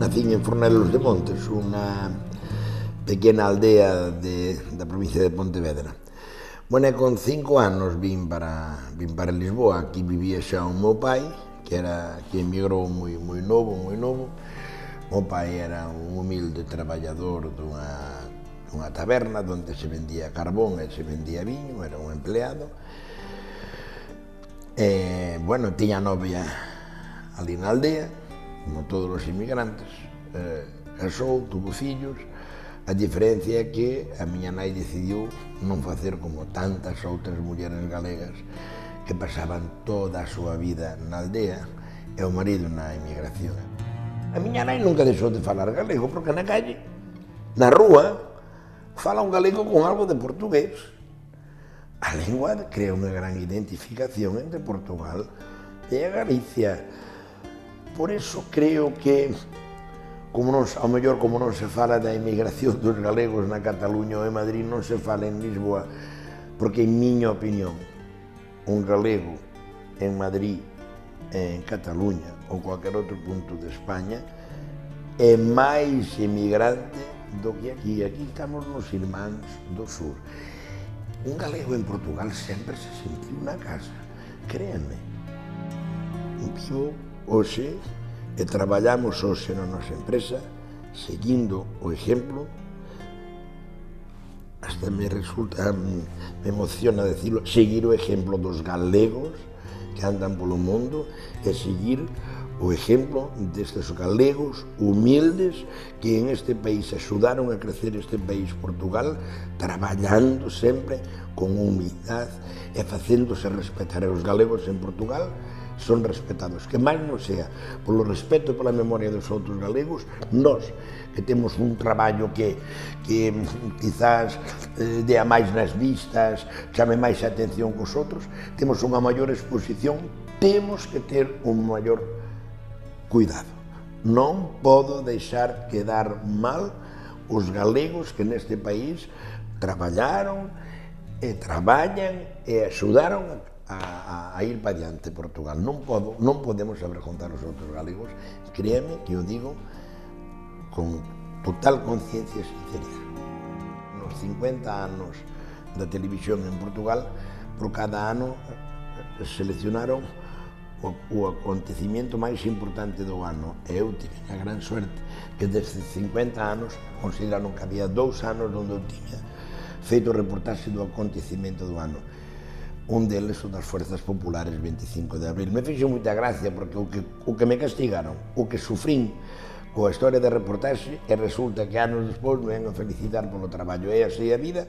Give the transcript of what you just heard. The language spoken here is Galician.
Nacín en Fornelos de Montes, unha pequena aldea da provincia de Pontevedra. Bueno, con 5 anos vin para Lisboa. Aquí vivía xa o meu pai, que emigrou moi novo. O meu pai era un humilde traballador dunha taberna onde se vendía carbón e se vendía viño, era un empleado. Bueno, tiña novia ali na aldea, como todos os inmigrantes, casou, tuvo fillos. A diferencia é que a miña nai decidiu non facer como tantas outras mulleres galegas que pasaban toda a súa vida na aldea e o marido na emigración. A miña nai nunca deixou de falar galego porque na calle, na rúa, fala un galego con algo de portugués. A lingua crea unha gran identificación entre Portugal e a Galicia. Por eso creo que, ao mellor como non se fala da emigración dos galegos na Cataluña ou en Madrid, non se fala en Lisboa, porque, en miña opinión, un galego en Madrid, en Cataluña ou cualquier outro punto de España é máis emigrante do que aquí. Aquí estamos nos irmáns do sur. Un galego en Portugal sempre se sentiu na casa, créanme. Vivo hoxe e traballamos hoxe na nosa empresa seguindo o exemplo, hasta me emociona decirlo, seguir o exemplo dos galegos que andan polo mundo e seguir o exemplo destes galegos humildes que en este país axudaron a crecer este país, Portugal, traballando sempre con humildade e facéndose respetar. E os galegos en Portugal son respetados, que máis non sea polo respeto e pola memoria dos outros galegos. Nós, que temos un traballo que quizás dea máis nas vistas, chame máis a atención que os outros, temos unha maior exposición, temos que ter un maior cuidado. Non podo deixar quedar mal os galegos que neste país traballaron e traballan e axudaron a ir para diante Portugal. Non podemos avergonzar os outros galegos. Créeme que o digo con total conciencia e sinceridade. Nos 50 anos da televisión en Portugal, por cada ano seleccionaron o acontecimiento máis importante do ano. E eu tive a gran suerte que desde 50 anos consideraron que había 2 anos onde eu tiña feito reportaxe do acontecimento do ano. Un deles o das Fuerzas Populares 25 de abril. Me fixo moita gracia porque o que me castigaron, o que sufrín coa historia de reportaxe, e resulta que anos despois me ven a felicitar polo traballo. É así a vida.